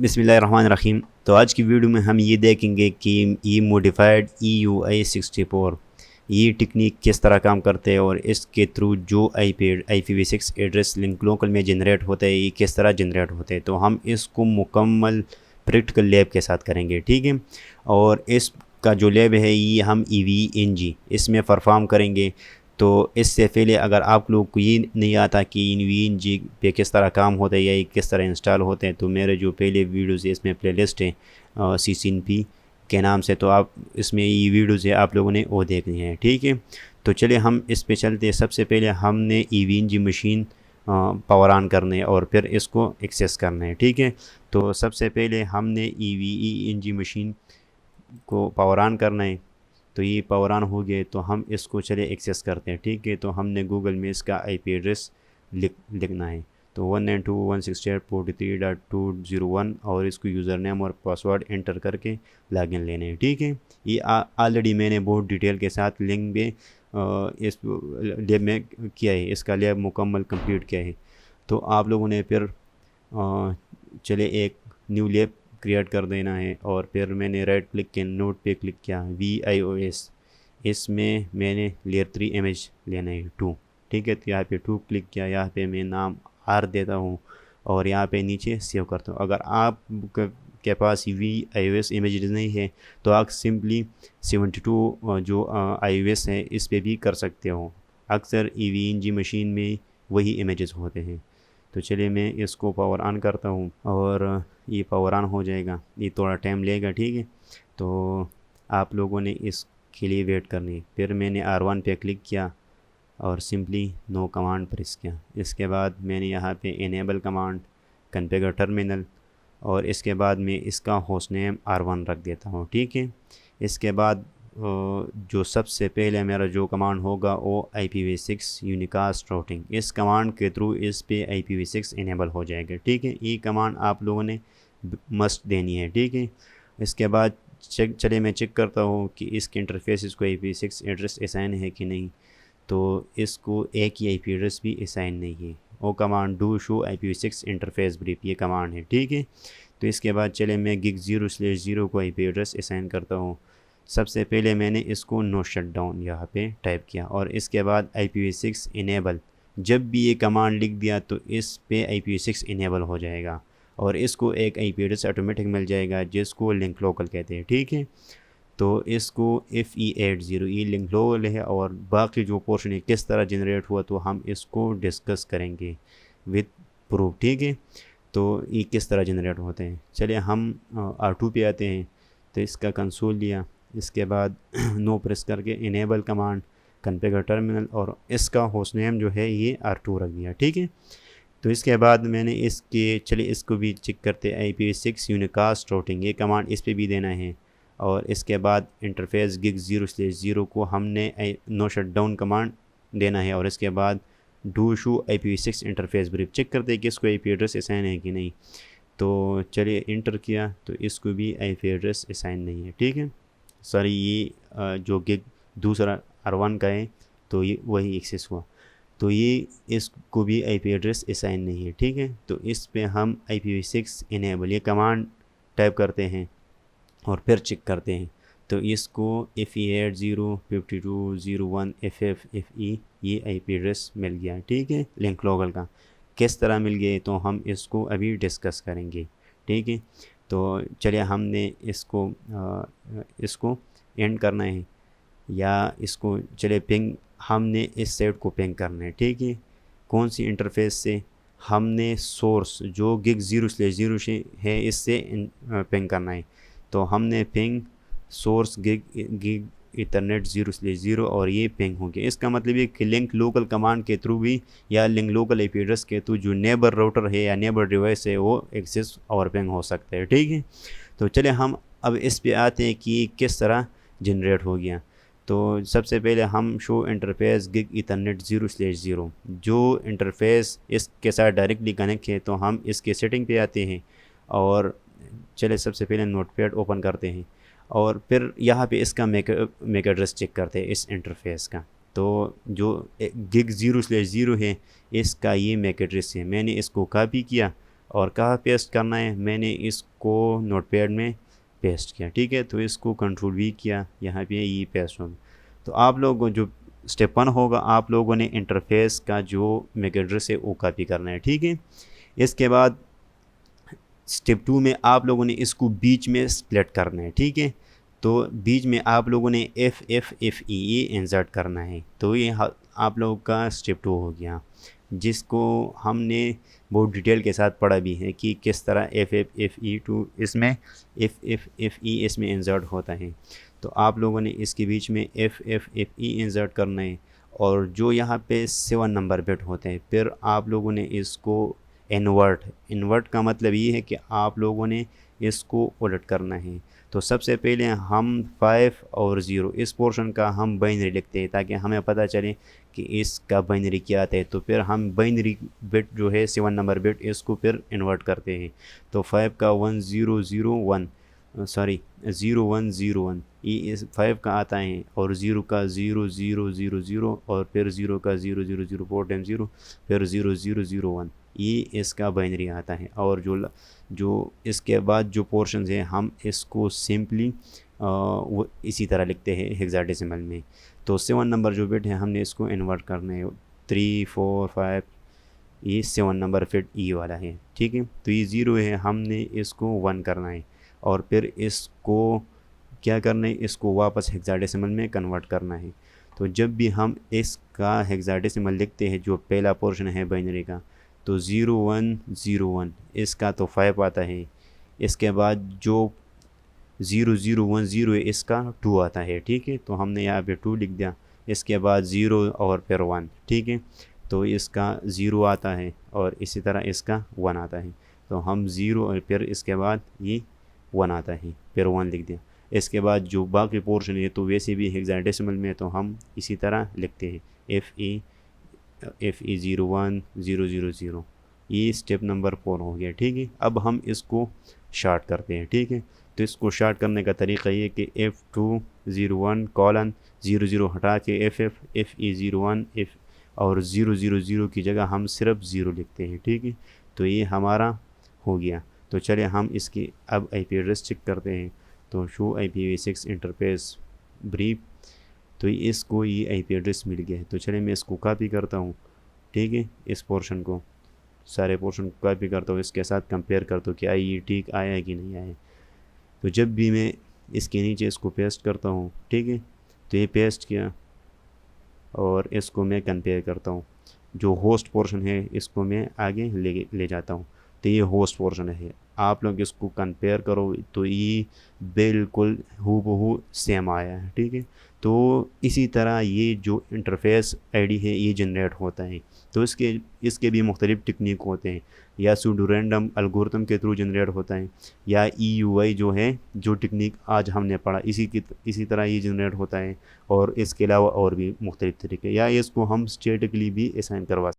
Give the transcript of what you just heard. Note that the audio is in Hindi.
बिस्मिल्लाहिर्रहमानिर्रहीम। तो आज की वीडियो में हम ये देखेंगे कि ये मॉडिफाइड EUI 64 ये टेक्निक किस तरह काम करते हैं और इसके थ्रू जो IPv6 एड्रेस लिंक लोकल में जनरेट होते हैं ये किस तरह जनरेट होते हैं। तो हम इसको मुकम्मल प्रैक्टिकल लैब के साथ करेंगे, ठीक है। और इसका जो लैब है ये हम EVNG इसमें परफॉर्म करेंगे। तो इससे पहले अगर आप लोग को ये नहीं आता कि EVNG पे किस तरह काम होता है या ये किस तरह इंस्टॉल होते हैं, तो मेरे जो पहले वीडियोज़ है इसमें प्लेलिस्ट है CCNP के नाम से, तो आप इसमें ये वीडियोज़ है आप लोगों ने वो देखनी है, ठीक है। तो चलिए हम इस पे चलते हैं। सबसे पहले हमने EVNG मशीन पावर ऑन करने और फिर इसको एक्सेस करना है, ठीक है। तो सबसे पहले हमने EVNG मशीन को पावर ऑन करना है। तो ये पावर ऑन हो गए तो हम इसको चले एक्सेस करते हैं, ठीक है। तो हमने गूगल में इसका IP एड्रेस लिखना है। तो 192.168.43.201 और इसको यूज़र नेम और पासवर्ड एंटर करके लॉगिन लेने हैं, ठीक है। ये ऑलरेडी मैंने बहुत डिटेल के साथ लिंक में इस लैब में किया है, इसका लैब मुकम्मल कंप्लीट किया है। तो आप लोगों ने फिर चले एक न्यू लैब क्रिएट कर देना है और फिर मैंने राइट क्लिक के नोट पे क्लिक किया VIOS, इसमें मैंने लेयर 3 इमेज लेना है 2, ठीक है। तो यहाँ पे 2 क्लिक किया, यहाँ पे मैं नाम R देता हूँ और यहाँ पे नीचे सेव करता हूँ। अगर आप के पास VIOS इमेज नहीं है तो आप सिंपली 72 जो iOS है इस पे भी कर सकते हो। अक्सर EVNG मशीन में वही इमेजेस होते हैं। तो चलिए मैं इसको पावर ऑन करता हूँ और ये पावर ऑन हो जाएगा। ये थोड़ा टाइम लेगा, ठीक है। तो आप लोगों ने इसके लिए वेट करनी है। फिर मैंने R1 पे क्लिक किया और सिंपली नो कमांड प्रेस किया। इसके बाद मैंने यहाँ पे इनेबल कमांड कॉन्फ़िगर टर्मिनल और इसके बाद मैं इसका होस्ट नेम R1 रख देता हूँ, ठीक है। इसके बाद जो सबसे पहले मेरा जो कमांड होगा वो IPv6 यूनिकास्ट राउटिंग, इस कमांड के थ्रू इस पे IPv6 इनेबल हो जाएगा, ठीक है। ये कमांड आप लोगों ने मस्ट देनी है, ठीक है। इसके बाद चलिए मैं चेक करता हूँ कि इसके इंटरफेस इसको IPv6 एड्रेस असाइन है कि नहीं। तो इसको एक ही IP एड्रेस भी असाइन नहीं है। वो command do show IPv6 interface brief ये कमांड है, ठीक है। तो इसके बाद चले मैं gig0/0 को IP एड्रेस असाइन करता हूँ। सबसे पहले मैंने इसको नो शट डाउन यहाँ पे टाइप किया और इसके बाद IPv6 इनेबल, जब भी ये कमांड लिख दिया तो इस पे IPv6 इनेबल हो जाएगा और इसको एक IP एड्रेस ऑटोमेटिक मिल जाएगा जिसको लिंक लोकल कहते हैं, ठीक है। तो इसको FE80 ये लिंक लोकल है और बाकी जो पोर्शन है किस तरह जनरेट हुआ तो हम इसको डिस्कस करेंगे विद प्रूफ, ठीक है। तो ये किस तरह जनरेट होते हैं। चलिए हम R2 पे आते हैं। तो इसका कंसोल लिया, इसके बाद नो प्रेस करके इनेबल कमांड कॉन्फ़िगर टर्मिनल और इसका होस्ट नेम जो है ये R2 रख दिया, ठीक है। तो इसके बाद मैंने चलिए इसको भी चेक करते हैं। IPv6 यूनिकास्ट राउटिंग ये कमांड इस पे भी देना है और इसके बाद इंटरफेस gig0/0 को हमने नो शट डाउन कमांड देना है और इसके बाद do show IPv6 interface brief, check करते हैं कि इसको IP एड्रेस असाइन है कि नहीं। तो चलिए इंटर किया तो इसको भी IP एड्रेस असाइन नहीं है, ठीक है। सॉरी ये जो गिग दूसरा R1 का है तो ये वही एक्सेस हुआ। तो ये इसको भी IP एड्रेस असाइन नहीं है, ठीक है। तो इस पे हम IPv6 इनेबल ये कमांड टाइप करते हैं और फिर चेक करते हैं। तो इसको FE805201FFFE ये IP एड्रेस मिल गया, ठीक है, लिंक लोकल का। किस तरह मिल गए तो हम इसको अभी डिस्कस करेंगे, ठीक है। तो चलिए हमने इसको एंड करना है या इसको चलिए पिंग, हमने इस साइड को पिंग करना है, ठीक है। कौन सी इंटरफेस से, हमने सोर्स जो gig0/0 से है इससे पिंग करना है। तो हमने पिंग सोर्स गिग इथरनेट 0/0 और ये पिंग होंगे। इसका मतलब ये कि लिंक लोकल कमांड के थ्रू भी या लिंक लोकल IP एड्रेस के थ्रू जो नेबर राउटर है या नेबर डिवाइस है वो एक्सेस और पिंग हो सकता है, ठीक है। तो चलिए हम अब इस पे आते हैं कि किस तरह जनरेट हो गया। तो सबसे पहले हम शो इंटरफेस गिग इथरनेट 0/0 जो इंटरफेस इसके साथ डायरेक्टली कनेक्ट है तो हम इसके सेटिंग पे आते हैं और चले सबसे पहले नोटपैड ओपन करते हैं और फिर यहाँ पे इसका मैक एड्रेस चेक करते हैं इस इंटरफेस का। तो जो gig0/0 है इसका ये मैक एड्रेस है, मैंने इसको कॉपी किया और कहाँ पेस्ट करना है, मैंने इसको नोटपैड में पेस्ट किया, ठीक है। तो इसको कंट्रोल वी किया, यहाँ पे ये पेस्ट होगा। तो आप लोगों जो स्टेप 1 होगा, आप लोगों ने इंटरफेस का जो मैक एड्रेस है वो कॉपी करना है, ठीक है। इसके बाद स्टेप 2 में आप लोगों ने इसको बीच में स्प्लिट करना है, ठीक है। तो बीच में आप लोगों ने FFFEE इंसर्ट करना है। तो ये आप लोगों का स्टेप 2 हो गया, जिसको हमने बहुत डिटेल के साथ पढ़ा भी है कि किस तरह FFFE2 इसमें FFFE इसमें इंसर्ट होता है। तो आप लोगों ने इसके बीच में FFFE इंसर्ट करना है। और जो यहाँ पे 7 नंबर बिट होते हैं, फिर आप लोगों ने इसको इन्वर्ट का मतलब ये है कि आप लोगों ने इसको उलट करना है। तो सबसे पहले हम 5 और 0 इस पोर्शन का हम बाइनरी लिखते हैं, ताकि हमें पता चले कि इसका बाइनरी क्या आता है। तो फिर हम बाइनरी बिट जो है 7 नंबर बिट, इसको फिर इन्वर्ट करते हैं। तो 5 का 1001 सॉरी 0101 ये इस 5 का आता है, और 0 का 0000 और फिर 0 का 0004 टाइम 0 फिर 0001 ये इसका बाइनरी आता है। और जो इसके बाद जो पोर्शन है हम इसको सिंपली वो इसी तरह लिखते हैं हेक्साडेसिमल में। तो 7 नंबर जो बिट है हमने इसको इन्वर्ट करना है, 3 4 5 ये 7 नंबर फिट ई वाला है, ठीक है। तो ये 0 है, हमने इसको 1 करना है, और फिर इसको क्या करना है, इसको वापस हेक्साडेसिमल में कन्वर्ट करना है। तो जब भी हम इसका हेक्साडेसिमल लिखते हैं, जो पहला पोर्शन है बाइनरी का, तो 0101 इसका तो 5 आता है। इसके बाद जो 0010 है इसका 2 आता है, ठीक है। तो हमने यहाँ पे 2 लिख दिया। इसके बाद 0 और फिर 1, ठीक है। तो इसका 0 आता है, और इसी तरह इसका 1 आता है। तो हम 0 और फिर इसके बाद ये 1 आता है, फिर 1 लिख दिया। इसके बाद जो बाकी पोर्शन है तो वैसे भी हेक्साडेसिमल में, तो हम इसी तरह लिखते हैं FE01 000। ये स्टेप नंबर 4 हो गया, ठीक है। अब हम इसको शार्ट करते हैं, ठीक है। तो इसको शार्ट करने का तरीका ये कि F201:00 हटा के FE01 और 000 की जगह हम सिर्फ 0 लिखते हैं, ठीक है। तो ये हमारा हो गया। तो चलिए हम इसकी अब IP एड्रेस चेक करते हैं। तो शो IPv6 इंटरफेस ब्रीफ, तो इसको ये IP एड्रेस मिल गया है। तो चलिए मैं इसको कॉपी करता हूँ, ठीक है। इस पोर्शन को, सारे पोर्शन को कॉपी करता हूँ, इसके साथ कंपेयर करता हूँ कि ये ठीक आया है कि नहीं आया। तो जब भी मैं इसके नीचे इसको पेस्ट करता हूँ, ठीक है, तो ये पेस्ट किया, और इसको मैं कंपेयर करता हूँ। जो होस्ट पोर्शन है इसको मैं आगे ले जाता हूँ। तो ये होस्ट पोर्शन है, आप लोग इसको कंपेयर करो तो ये बिल्कुल हूबहू सेम आया है, ठीक है। तो इसी तरह ये जो इंटरफेस आईडी है ये जनरेट होता है। तो इसके भी मुख्तलिफ टेक्निक होते हैं, या सूडो रैंडम एल्गोरिथम के थ्रू जनरेट होता है, या EUI जो है, जो टेक्निक आज हमने पढ़ा इसी तरह ये जनरेट होता है। और इसके अलावा और भी मुख्तलिफ तरीके, या इसको हम स्टैटिकली भी असाइन करवा